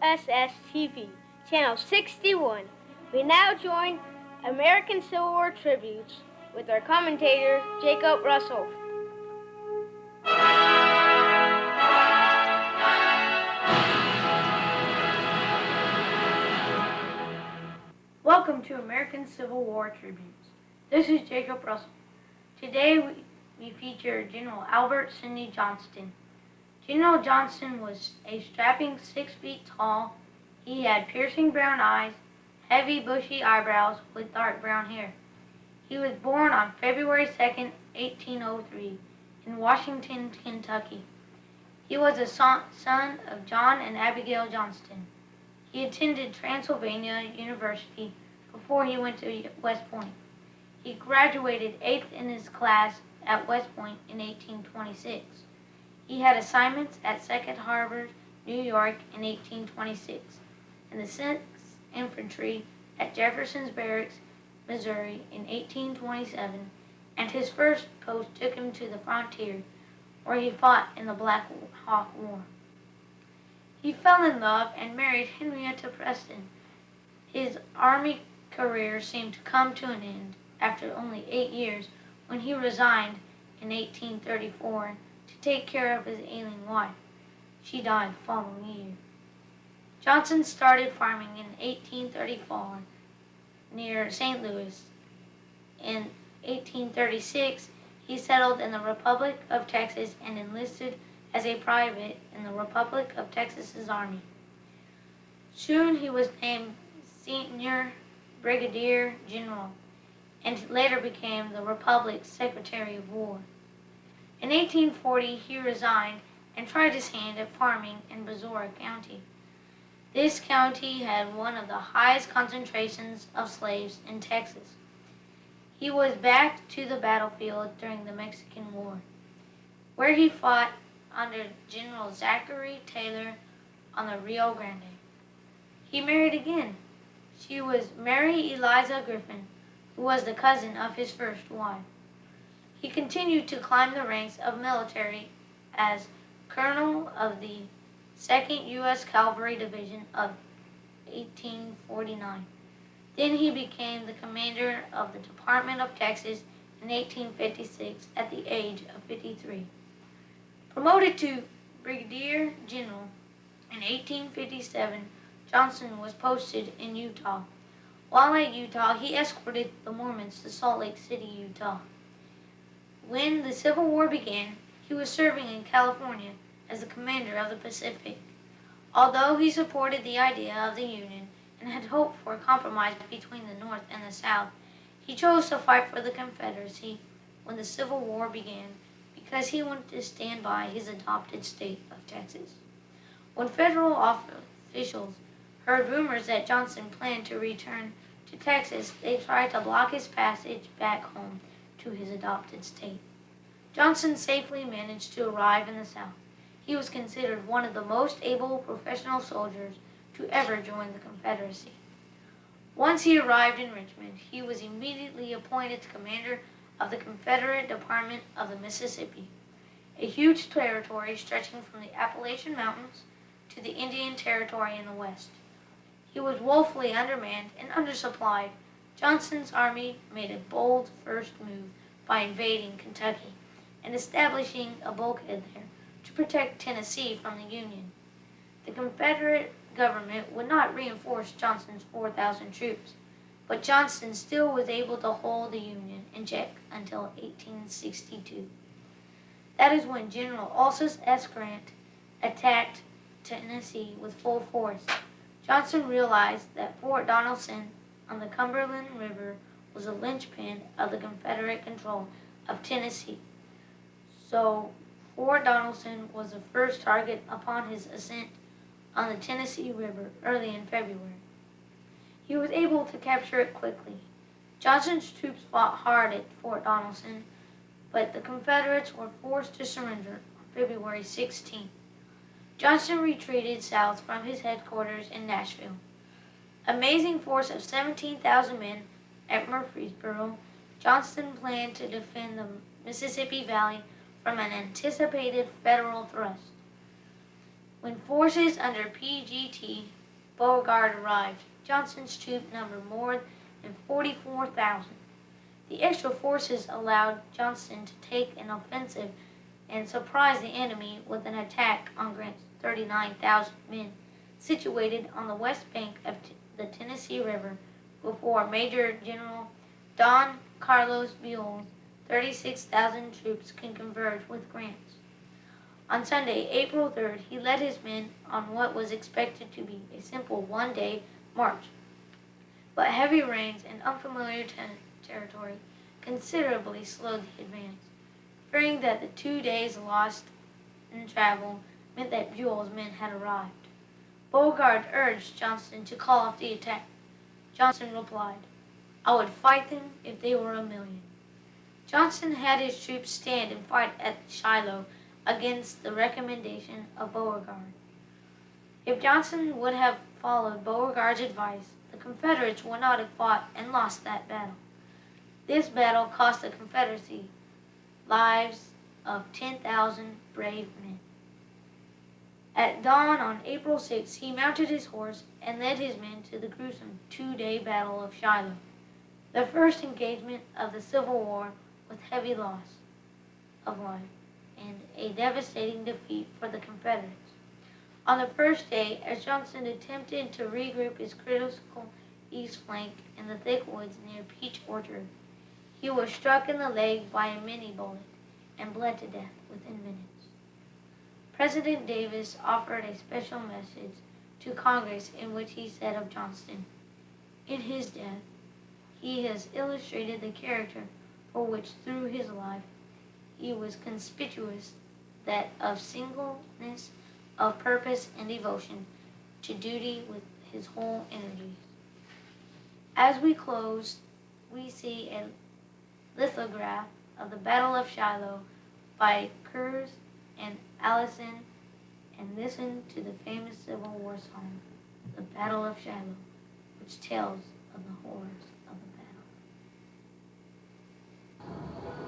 WSS-TV, Channel 61. We now join American Civil War Tributes with our commentator, Jacob Russell. Welcome to American Civil War Tributes. This is Jacob Russell. Today we feature General Albert Sidney Johnston. General Johnston was a strapping 6 feet tall. He had piercing brown eyes, heavy bushy eyebrows with dark brown hair. He was born on February 2nd, 1803 in Washington, Kentucky. He was a son of John and Abigail Johnston. He attended Transylvania University before he went to West Point. He graduated 8th in his class at West Point in 1826. He had assignments at 2nd Harvard, New York in 1826, and the 6th Infantry at Jefferson's Barracks, Missouri in 1827, and his first post took him to the frontier, where he fought in the Black Hawk War. He fell in love and married Henrietta Preston. His Army career seemed to come to an end after only 8 years when he resigned in 1834 to take care of his ailing wife. She died the following year. Johnston started farming in 1834 near St. Louis. In 1836, he settled in the Republic of Texas and enlisted as a private in the Republic of Texas's Army. Soon he was named Senior Brigadier General and later became the Republic's Secretary of War. In 1840, he resigned and tried his hand at farming in Brazoria County. This county had one of the highest concentrations of slaves in Texas. He was back to the battlefield during the Mexican War, where he fought under General Zachary Taylor on the Rio Grande. He married again. She was Mary Eliza Griffin, who was the cousin of his first wife. He continued to climb the ranks of military as Colonel of the 2nd U.S. Cavalry Division of 1849. Then he became the commander of the Department of Texas in 1856 at the age of 53. Promoted to Brigadier General in 1857, Johnston was posted in Utah. While at Utah, he escorted the Mormons to Salt Lake City, Utah. When the Civil War began, he was serving in California as the commander of the Pacific. Although he supported the idea of the Union and had hoped for a compromise between the North and the South, he chose to fight for the Confederacy when the Civil War began because he wanted to stand by his adopted state of Texas. When federal officials heard rumors that Johnston planned to return to Texas, they tried to block his passage back home to his adopted state. Johnston safely managed to arrive in the South. He was considered one of the most able professional soldiers to ever join the Confederacy. Once he arrived in Richmond, he was immediately appointed commander of the Confederate Department of the Mississippi, a huge territory stretching from the Appalachian Mountains to the Indian Territory in the west. He was woefully undermanned and undersupplied. Johnston's army made a bold first move by invading Kentucky and establishing a bulkhead there to protect Tennessee from the Union. The Confederate government would not reinforce Johnston's 4,000 troops, but Johnston still was able to hold the Union in check until 1862. That is when General Ulysses S. Grant attacked Tennessee with full force. Johnston realized that Fort Donelson on the Cumberland River was a linchpin of the Confederate control of Tennessee. So Fort Donelson was the first target upon his ascent on the Tennessee River early in February. He was able to capture it quickly. Johnston's troops fought hard at Fort Donelson, but the Confederates were forced to surrender on February 16th. Johnston retreated south from his headquarters in Nashville. Amazing force of 17,000 men at Murfreesboro, Johnston planned to defend the Mississippi Valley from an anticipated federal thrust. When forces under PGT Beauregard arrived. Johnston's troops numbered more than 44,000. The extra forces allowed Johnston to take an offensive and surprise the enemy with an attack on Grant's 39,000 men, situated on the west bank of the Tennessee River, before Major General Don Carlos Buell's 36,000 troops can converge with Grant's. On Sunday, April 3rd, he led his men on what was expected to be a simple one-day march. But heavy rains and unfamiliar territory considerably slowed the advance, fearing that the 2 days lost in travel meant that Buell's men had arrived. Beauregard urged Johnston to call off the attack. Johnston replied, "I would fight them if they were a million." Johnston had his troops stand and fight at Shiloh against the recommendation of Beauregard. If Johnston would have followed Beauregard's advice, the Confederates would not have fought and lost that battle. This battle cost the Confederacy lives of 10,000 brave men. At dawn on April 6th, he mounted his horse and led his men to the gruesome 2-day Battle of Shiloh, the first engagement of the Civil War with heavy loss of life and a devastating defeat for the Confederates. On the first day, as Johnston attempted to regroup his critical east flank in the thick woods near Peach Orchard, he was struck in the leg by a Minié bullet and bled to death within minutes. President Davis offered a special message to Congress in which he said of Johnston, "In his death, he has illustrated the character for which through his life he was conspicuous, that of singleness of purpose and devotion to duty with his whole energies." As we close, we see a lithograph of the Battle of Shiloh by Kurz and Allison, and listen to the famous Civil War song, "The Battle of Shiloh," which tells of the horrors of the battle.